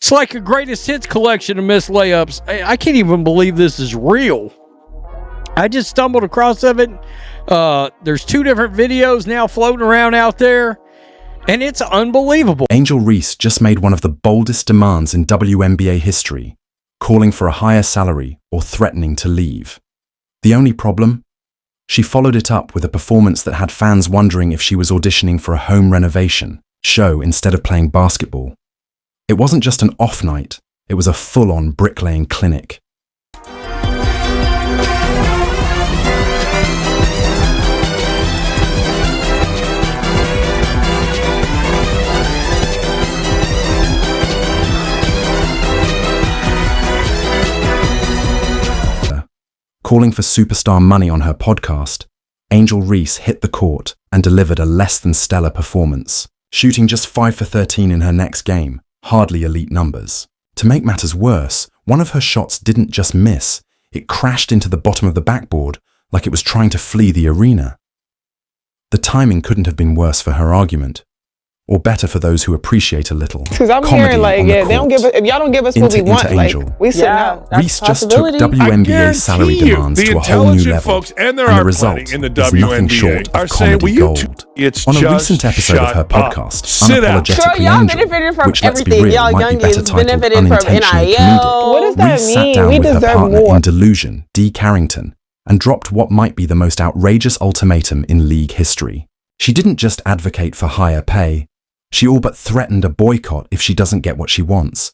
It's like a greatest hits collection of missed layups. I can't even believe this is real. I just stumbled across of it. There's 2 different videos now floating around out there, and it's unbelievable. Angel Reese just made one of the boldest demands in WNBA history, calling for a higher salary or threatening to leave. The only problem? She followed it up with a performance that had fans wondering if she was auditioning for a home renovation show instead of playing basketball. It wasn't just an off night, it was a full-on bricklaying clinic. Calling for superstar money on her podcast, Angel Reese hit the court and delivered a less than stellar performance, shooting just 5 for 13 in her next game, hardly elite numbers. To make matters worse, one of her shots didn't just miss, it crashed into the bottom of the backboard like it was trying to flee the arena. The timing couldn't have been worse for her argument, or better for those who appreciate a little. Because I'm hearing like, yeah, they don't give us, if y'all don't give us what we want, like, we sitting out. Reese just took WNBA salary demands to a whole new level, folks, and the result is nothing short of comedy gold. On a recent episode of her podcast, Unapologetically Angel, which, let's be real, might be better titled Unintentionally Comedic, what does that Reese sat mean? down We with her deserve partner more. in Delusion, Dee Carrington, and dropped what might be the most outrageous ultimatum in league history. She didn't just advocate for higher pay, she all but threatened a boycott if she doesn't get what she wants.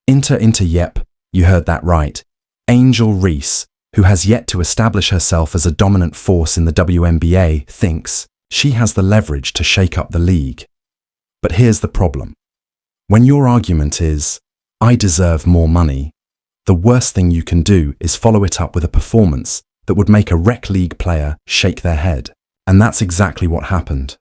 Yep, you heard that right. Angel Reese, who has yet to establish herself as a dominant force in the WNBA, thinks she has the leverage to shake up the league. But here's the problem. When your argument is, I deserve more money, the worst thing you can do is follow it up with a performance that would make a rec league player shake their head. And that's exactly what happened.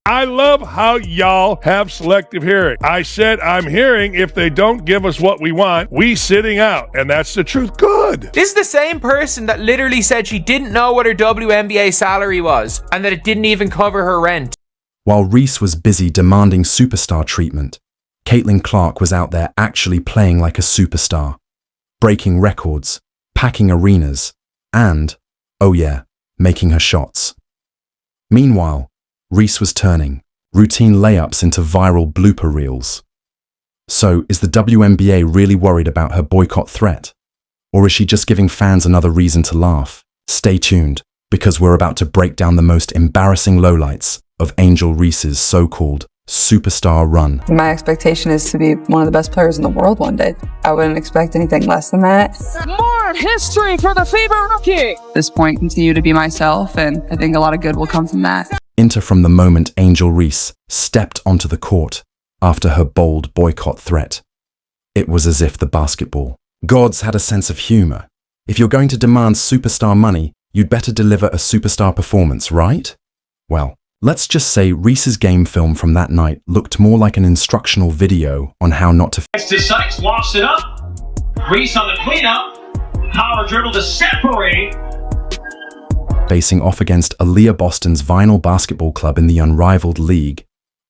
I love how y'all have selective hearing. I said I'm hearing if they don't give us what we want, we sitting out. And that's the truth. Good. This is the same person that literally said she didn't know what her WNBA salary was and that it didn't even cover her rent. While Reese was busy demanding superstar treatment, Caitlyn Clark was out there actually playing like a superstar, breaking records, packing arenas, and, oh yeah, making her shots. Meanwhile, Reese was turning routine layups into viral blooper reels. So, is the WNBA really worried about her boycott threat? Or is she just giving fans another reason to laugh? Stay tuned, because we're about to break down the most embarrassing lowlights of Angel Reese's so-called superstar run. My expectation is to be one of the best players in the world one day. I wouldn't expect anything less than that. More history for the FIBA rookie! At this point, continue to be myself, and I think a lot of good will come from that. Enter from the moment Angel Reese stepped onto the court after her bold boycott threat. It was as if the basketball gods had a sense of humor. If you're going to demand superstar money, you'd better deliver a superstar performance, right? Well, let's just say Reese's game film from that night looked more like an instructional video on how not to to Sykes, lofts it up. Reese on the cleanup. Power dribble to separate. facing off against Aaliyah Boston's Vinyl Basketball Club in the unrivaled league.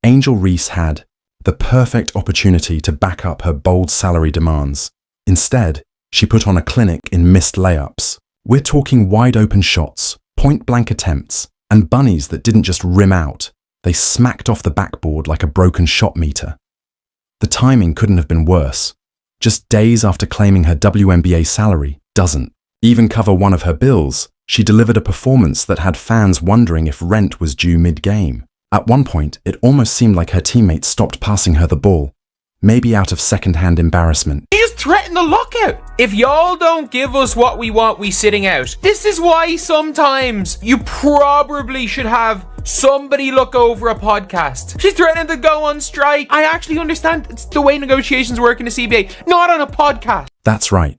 Angel Reese had the perfect opportunity to back up her bold salary demands. Instead, she put on a clinic in missed layups. We're talking wide-open shots, point-blank attempts, and bunnies that didn't just rim out. They smacked off the backboard like a broken shot meter. The timing couldn't have been worse. Just days after claiming her WNBA salary doesn't even cover one of her bills, she delivered a performance that had fans wondering if rent was due mid-game. At one point, it almost seemed like her teammates stopped passing her the ball, maybe out of second-hand embarrassment. He just threatened the lockout. If y'all don't give us what we want, we sitting out. This is why sometimes you probably should have somebody look over a podcast. She's threatening to go on strike. I actually understand it's the way negotiations work in the CBA, not on a podcast. That's right.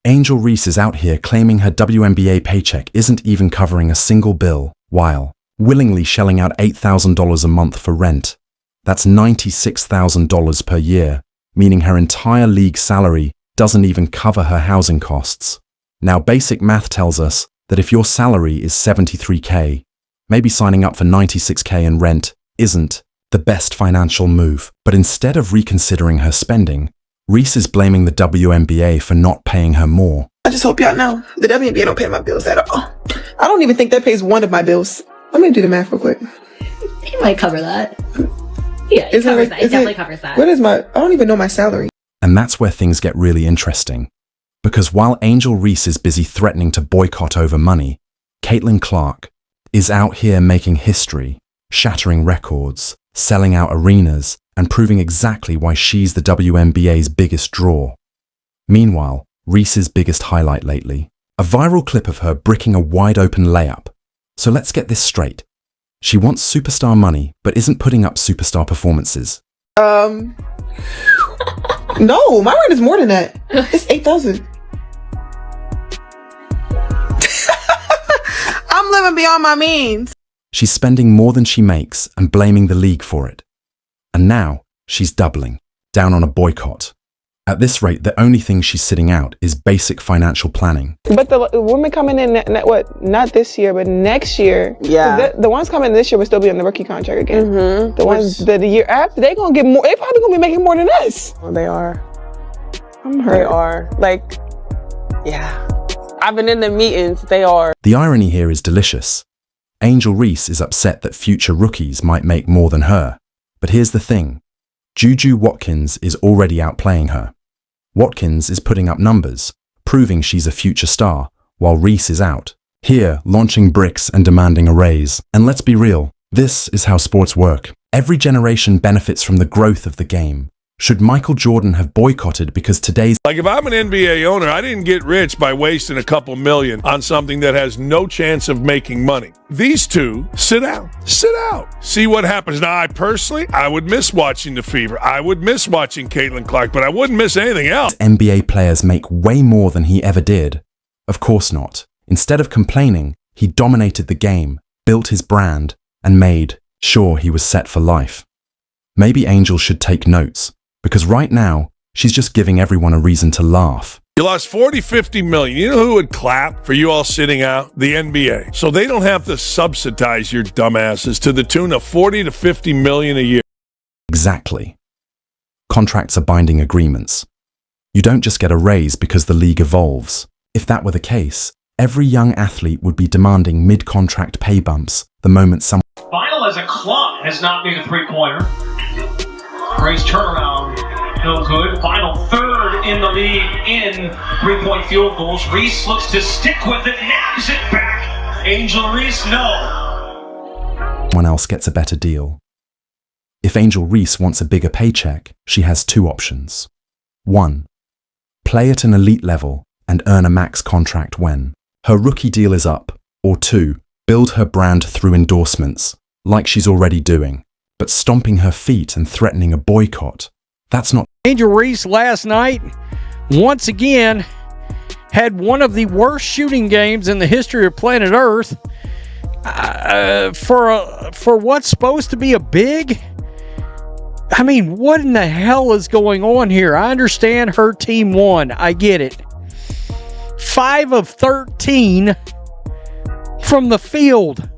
Angel Reese is out here claiming her WNBA paycheck isn't even covering a single bill, while willingly shelling out $8,000 a month for rent. That's $96,000 per year, meaning her entire league salary doesn't even cover her housing costs. Now, basic math tells us that if your salary is $73K, maybe signing up for $96K in rent isn't The best financial move. But instead of reconsidering her spending, Reese is blaming the WNBA for not paying her more. I just hope y'all know the WNBA don't pay my bills at all. I don't even think that pays one of my bills. Let me do the math real quick. It might cover that. Yeah, it covers that. It definitely covers that. What is I don't even know my salary. And that's where things get really interesting. Because while Angel Reese is busy threatening to boycott over money, Caitlyn Clark is out here making history, shattering records, selling out arenas, and proving exactly why she's the WNBA's biggest draw. Meanwhile, Reese's biggest highlight lately, a viral clip of her bricking a wide-open layup. So let's get this straight. She wants superstar money, but isn't putting up superstar performances. No, my rent is more than that. It's $8,000. I'm living beyond my means. She's spending more than she makes and blaming the league for it. And now she's doubling, down on a boycott. At this rate, the only thing she's sitting out is basic financial planning. But the women coming in, not this year, but next year. Yeah. The ones coming this year will still be on the rookie contract again. Mm-hmm. The ones that the year after, they gonna get more. They probably gonna be making more than us. Oh, they are. I'm hurt. They are. Like, yeah. I've been in the meetings. They are. The irony here is delicious. Angel Reese is upset that future rookies might make more than her. But here's the thing. Juju Watkins is already outplaying her. Watkins is putting up numbers, proving she's a future star, while Reese is out, here launching bricks and demanding a raise. And let's be real, this is how sports work. Every generation benefits from the growth of the game. Should Michael Jordan have boycotted because today's... Like, if I'm an NBA owner, I didn't get rich by wasting a couple million on something that has no chance of making money. These two, sit out. See what happens. Now, I would miss watching the Fever. I would miss watching Caitlyn Clark, but I wouldn't miss anything else. NBA players make way more than he ever did. Of course not. Instead of complaining, he dominated the game, built his brand, and made sure he was set for life. Maybe Angel should take notes. Because right now, she's just giving everyone a reason to laugh. You lost 40, 50 million. You know who would clap for you all sitting out? The NBA. So they don't have to subsidize your dumbasses to the tune of 40 to 50 million a year. Exactly. Contracts are binding agreements. You don't just get a raise because the league evolves. If that were the case, every young athlete would be demanding mid-contract pay bumps the moment someone... Final as a club has not made a three-pointer. Grace turnaround, no good. Final third in the league in three-point field goals. Reese looks to stick with it, nabs it back. Angel Reese, no. Someone else gets a better deal. If Angel Reese wants a bigger paycheck, she has two options. 1. Play at an elite level and earn a max contract when her rookie deal is up. Or 2. Build her brand through endorsements, like she's already doing. But stomping her feet and threatening a boycott, that's not... Angel Reese last night, once again, had one of the worst shooting games in the history of planet Earth. For what's supposed to be a big... I mean, what in the hell is going on here? I understand her team won. I get it. 5 of 13 from the field.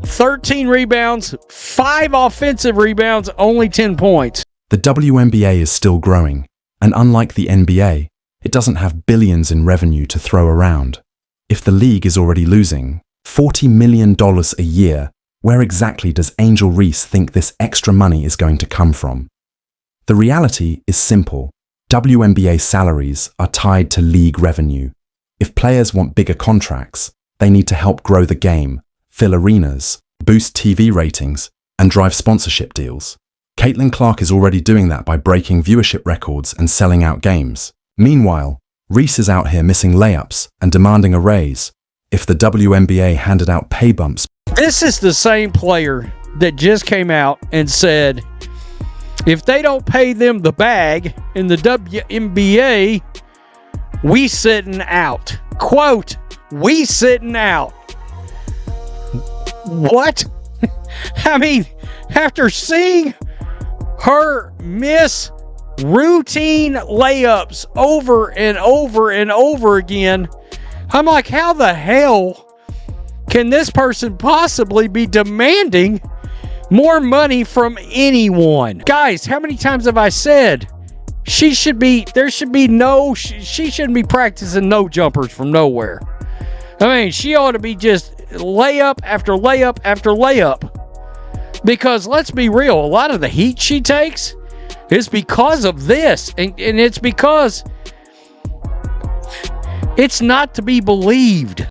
13 rebounds, 5 offensive rebounds, only 10 points. The WNBA is still growing, and unlike the NBA, it doesn't have billions in revenue to throw around. If the league is already losing $40 million a year, where exactly does Angel Reese think this extra money is going to come from? The reality is simple. WNBA salaries are tied to league revenue. If players want bigger contracts, they need to help grow the game, fill arenas, boost TV ratings, and drive sponsorship deals. Caitlyn Clark is already doing that by breaking viewership records and selling out games. Meanwhile, Reese is out here missing layups and demanding a raise. If the WNBA handed out pay bumps... This is the same player that just came out and said, if they don't pay them the bag in the WNBA, we sitting out. Quote, we sitting out. What? I mean, after seeing her miss routine layups over and over and over again, I'm like, how the hell can this person possibly be demanding more money from anyone. Guys, how many times have I said she shouldn't be practicing no jumpers from nowhere? I mean, she ought to be just layup after layup after layup. Because let's be real, a lot of the heat she takes is because of this. And it's because it's not to be believed.